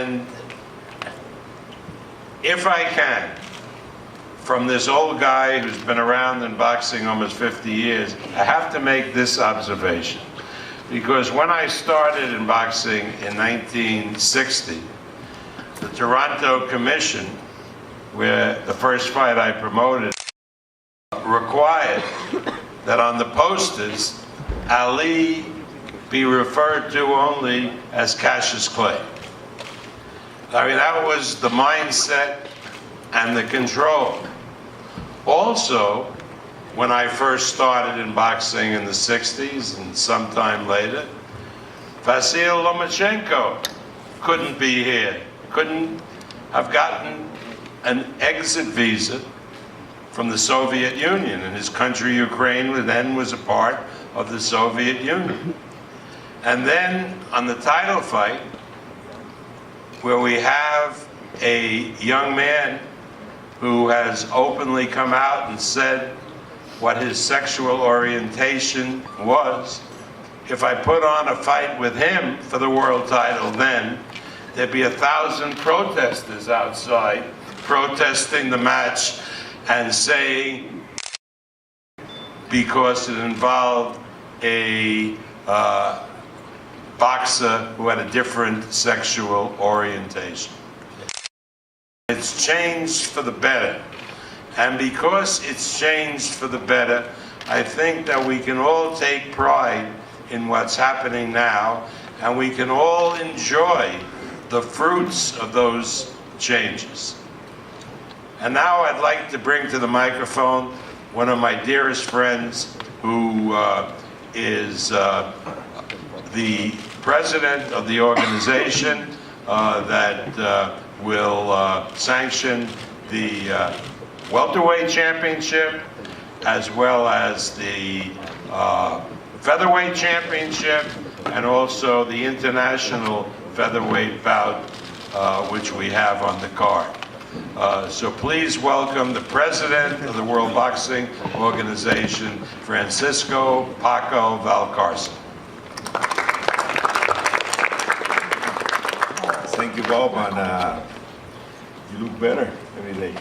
And if I can, from this old guy who's been around in boxing almost 50 years, I have to make this observation. Because when I started in boxing in 1960, the Toronto Commission, where the first fight I promoted, required that on the posters, Ali be referred to only as Cassius Clay. I mean, that was the mindset and the control. Also, when I first started in boxing in the 60s and sometime later, Vasil Lomachenko couldn't be here, couldn't have gotten an exit visa from the Soviet Union, and his country, Ukraine, then was a part of the Soviet Union. And then on the title fight, where we have a young man who has openly come out and said what his sexual orientation was, if I put on a fight with him for the world title then, there'd be 1,000 protesters outside protesting the match and saying, because it involved a boxer who had a different sexual orientation. It's changed for the better. And because it's changed for the better, I think that we can all take pride in what's happening now, and we can all enjoy the fruits of those changes. And now I'd like to bring to the microphone one of my dearest friends who is the president of the organization that will sanction the welterweight championship, as well as the featherweight championship, and also the international featherweight bout, which we have on the card. So please welcome the president of the World Boxing Organization, Francisco Paco Valcarcel. Thank you, Bob, and you look better every day.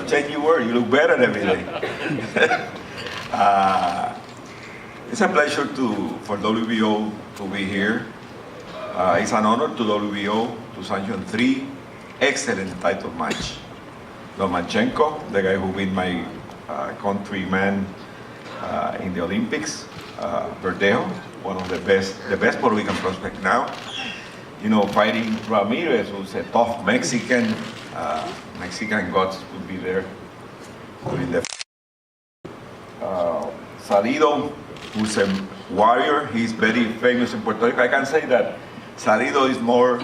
Change your word, you look better every day. It's a pleasure for WBO to be here. It's an honor to WBO to sanction 3 excellent title matches. Lomachenko, the guy who beat my countryman in the Olympics, Verdejo, one of the best Puerto Rican prospect now. You know, fighting Ramirez, who's a tough Mexican. Mexican gods would be there. Salido, who's a warrior. He's very famous in Puerto Rico. I can say that Salido is more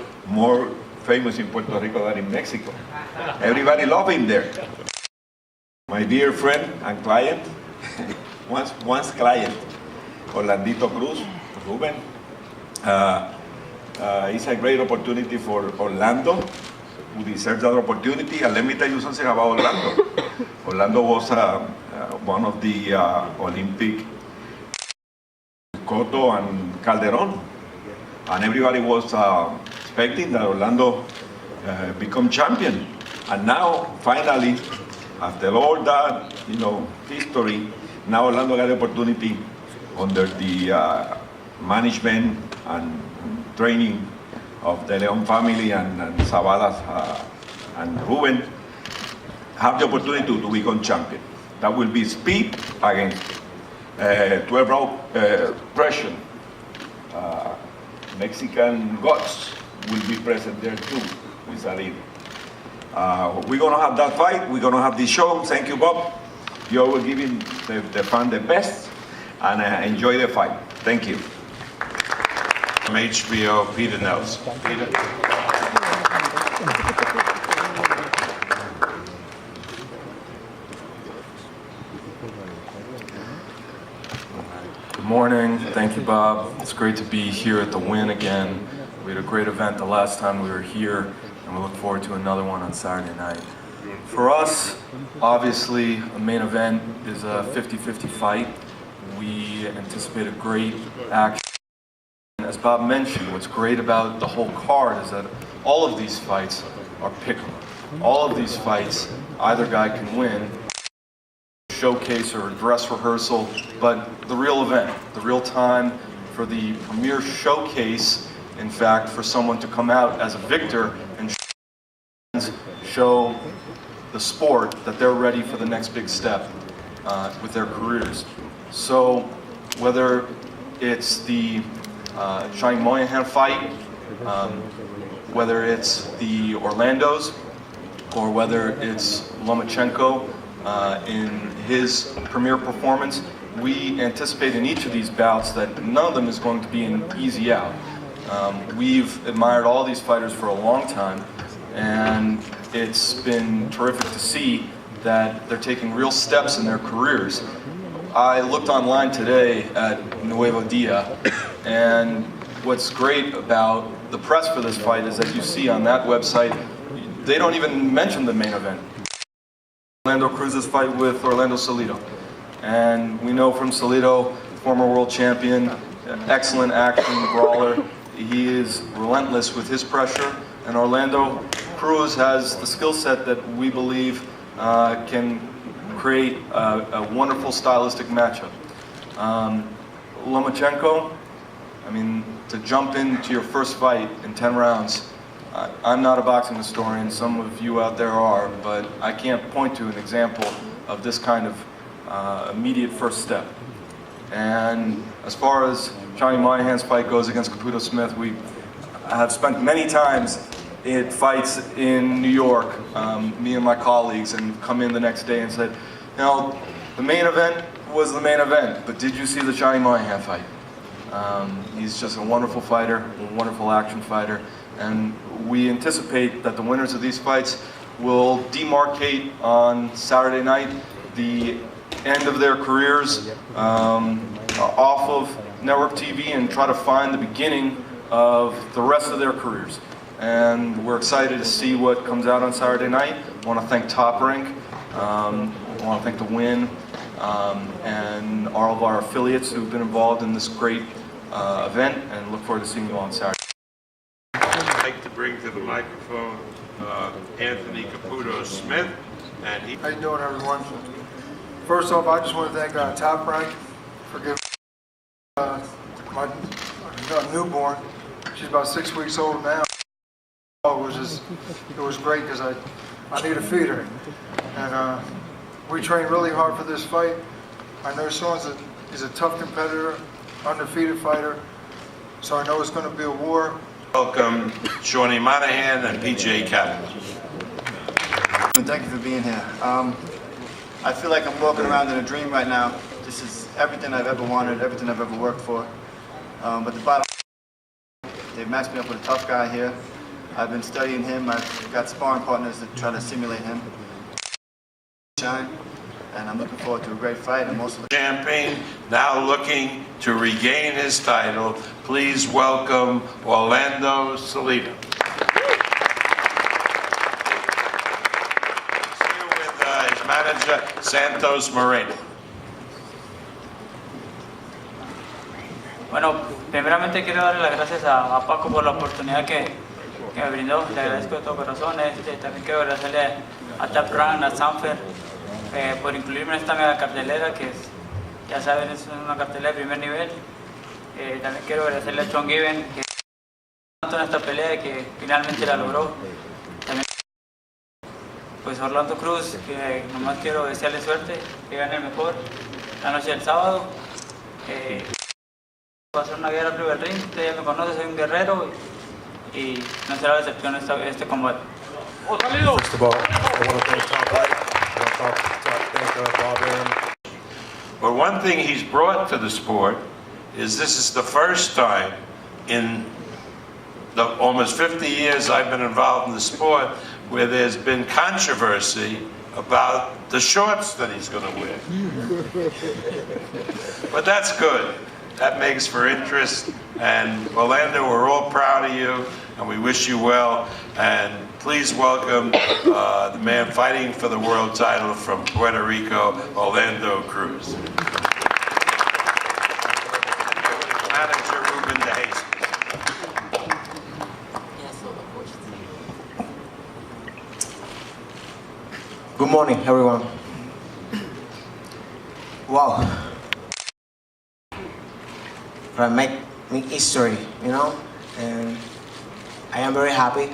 famous in Puerto Rico than in Mexico. Everybody loves him there. My dear friend and client, once client, Orlandito Cruz, Ruben. It's a great opportunity for Orlando, who deserves that opportunity. And let me tell you something about Orlando. Orlando was one of the Olympic Cotto and Calderon, and everybody was expecting that Orlando become champion. And now, finally, after all that, history, now Orlando got the opportunity under the management and training of the Leon family and Zabalas and Ruben, have the opportunity to become champion. That will be speed against 12-round pressure. Mexican gods will be present there too with Salido. We're going to have that fight. We're going to have this show. Thank you, Bob. You're always giving the fan the best, and enjoy the fight. Thank you. From HBO, Peter Nelson. Peter. Good morning. Thank you, Bob. It's great to be here at the Win again. We had a great event the last time we were here, and we look forward to another one on Saturday night. For us, obviously, a main event is a 50-50 fight. We anticipate a great action. As Bob mentioned, what's great about the whole card is that all of these fights are pick'em. All of these fights, either guy can win, showcase or dress rehearsal, but the real event, the real time for the premier showcase, in fact, for someone to come out as a victor and show the sport that they're ready for the next big step with their careers. So whether it's the Johnny Moynihan fight, whether it's the Orlandos, or whether it's Lomachenko in his premier performance, we anticipate in each of these bouts that none of them is going to be an easy out. We've admired all these fighters for a long time, and it's been terrific to see that they're taking real steps in their careers. I looked online today at Nuevo Dia, and what's great about the press for this fight is that you see on that website, they don't even mention the main event. Orlando Cruz's fight with Orlando Salido. And we know from Salido, former world champion, excellent action brawler. He is relentless with his pressure, and Orlando Cruz has the skill set that we believe can create a wonderful stylistic matchup. Lomachenko, I mean, to jump into your first fight in 10 rounds, I'm not a boxing historian, some of you out there are, but I can't point to an example of this kind of immediate first step. And as far as Johnny Moynihan's fight goes against Caputo Smith, we have spent many times at fights in New York, me and my colleagues, and come in the next day and said, you know, the main event was the main event, but did you see the Johnny Moynihan fight? He's just a wonderful fighter, a wonderful action fighter, and we anticipate that the winners of these fights will demarcate on Saturday night the end of their careers off of network TV and try to find the beginning of the rest of their careers. And we're excited to see what comes out on Saturday night. I want to thank Top Rank, I want to thank the Win, and all of our affiliates who've been involved in this great event, and look forward to seeing you all on Saturday. I'd like to bring to the microphone Anthony Caputo Smith, and he. How you doing, everyone? First off, I just want to thank Top Rank for giving my newborn. She's about 6 weeks old now. It was great because I need to feed her, and we trained really hard for this fight. I know Sean's is a tough competitor, undefeated fighter, so I know it's going to be a war. Welcome Shawnee Monahan and PJ Capital. Thank you for being here. I feel like I'm walking around in a dream right now. This is everything I've ever wanted, everything I've ever worked for. But the bottom, they've matched me up with a tough guy here. I've been studying him. I've got sparring partners that try to simulate him. Shine, and I'm looking forward to a great fight. And most of the Champagne, now looking to regain his title. Please welcome Orlando Salido. He's here with his manager, Santos Moreno. Bueno, primeramente quiero darle las gracias a Paco por la oportunidad que me brindó. Le agradezco de todo corazón. También quiero agradecerle a Top Rank, a Sanfer, por incluirme en esta mega cartelera que ya saben, es una cartelera de primer nivel. También quiero agradecerle a Sean Given que tanto en esta pelea y que finalmente la logró. También pues Orlando Cruz, que nomás quiero desearle suerte, que gane el mejor la noche del sábado. Va a ser una guerra arriba del ring, usted ya me conoce, soy un guerrero y no será la excepción este combate. First of all, I want to thank Top Rank. I want to thank Bob Arum. But one thing he's brought to the sport is this is the first time in the almost 50 years I've been involved in the sport where there's been controversy about the shorts that he's going to wear. But that's good. That makes for interest. And Orlando, we're all proud of you, and we wish you well. And please welcome the man fighting for the world title from Puerto Rico, Orlando Cruz. Manager Ruben DeJesus. Good morning, everyone. Wow. Make history, and I am very happy,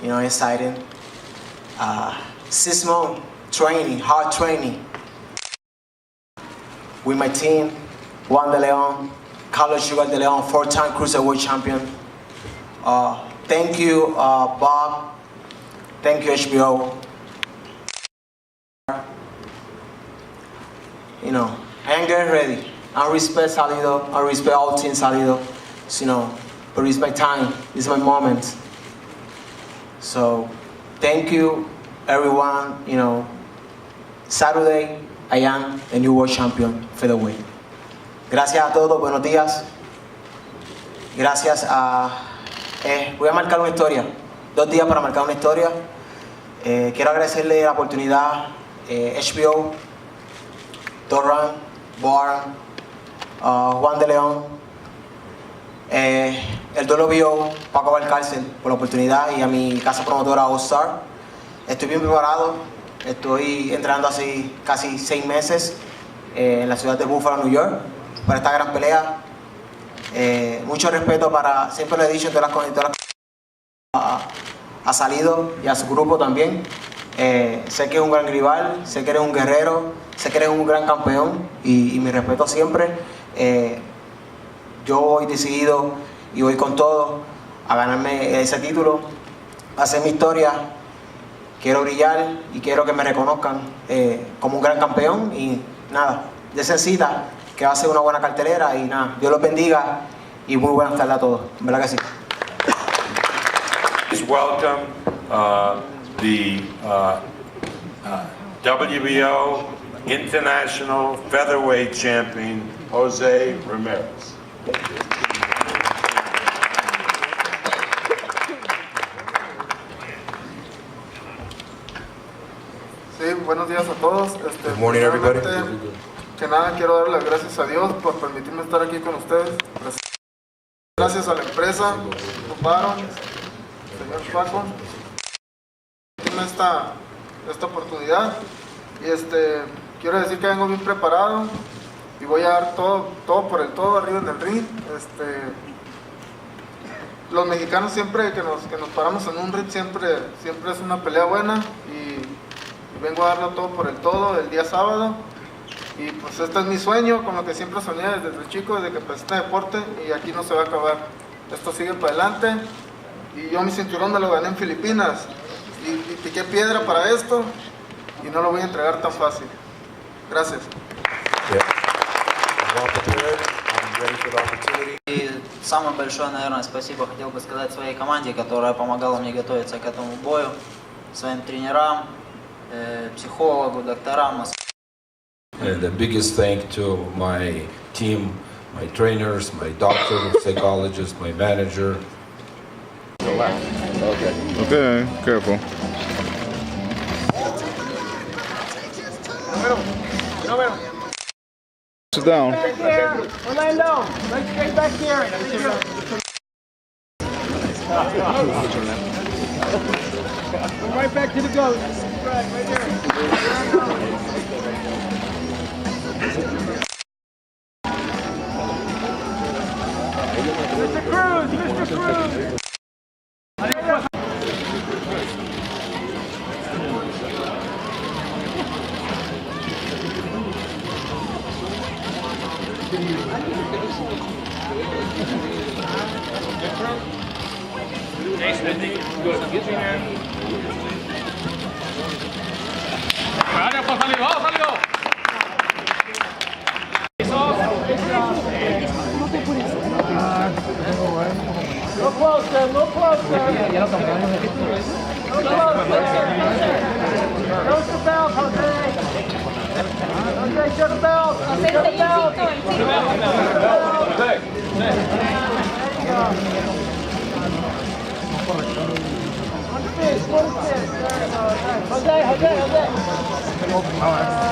excited. 6 months training, hard training with my team, Juan de Leon, Carlos Sugar de Leon, 4-time Cruiserweight World Champion. Thank you, Bob. Thank you, HBO. I am getting ready. I respect Salido. I respect all Team Salido. But it's my time. It's my moment. So, thank you, everyone. Saturday, I am the new world champion featherweight. Gracias a todos. Buenos días. Gracias a... voy a marcar una historia. 2 días para marcar una historia. Quiero agradecerle la oportunidad HBO, Doran, Boar, Juan de León, el WBO, Paco Valcárcel, por la oportunidad, y a mi casa promotora All Star. Estoy bien preparado, estoy entrenando hace casi 6 meses en la ciudad de Buffalo, New York, para esta gran pelea. Mucho respeto para, siempre lo he dicho en todas las ha Salido y a su grupo también. Sé que es un gran rival, sé que eres un guerrero, sé que eres un gran campeón y mi respeto siempre. Yo voy decidido y voy con todo a ganarme ese título, a hacer mi historia. Quiero brillar y quiero que me reconozcan como un gran campeón y nada, de esa cita que va a ser una buena cartelera y nada, Dios los bendiga y muy buenas tardes a todos, ¿verdad que sí? Please welcome the WBO International Featherweight Champion, Jose Ramirez. Sí, buenos días a todos. Good morning, everybody. primeramente, Que nada, quiero darle las gracias a Dios por permitirme estar aquí con ustedes. Gracias a la empresa, Baron, señor Paco, esta oportunidad. Y quiero decir que vengo bien preparado y voy a dar todo por el todo arriba en el ring. Los mexicanos siempre que nos paramos en un ring siempre es una pelea buena y vengo a darlo todo por el todo el día sábado. Y pues este es mi sueño, con lo que siempre soñé desde chico, desde que empecé este deporte, y aquí no se va a acabar. Esto sigue para adelante y yo mi cinturón me lo gané en Filipinas y piqué piedra para esto y no lo voy a entregar tan fácil. Gracias. И самое большое, наверное, спасибо хотел бы сказать своей команде, которая помогала мне готовиться к этому бою, своим тренерам, психологу, докторам. And the biggest thank to my team, my trainers, my doctor, psychologist, my manager. Okay, careful. Sit down. Orlando, right straight back here. Right back to the goat. Right here. Mr. Cruz, Mr. Cruz. No closer, no closer. No closer. Show the belt, Jose. Jose, show the belt. Show the belt. Jose, Jose, Jose.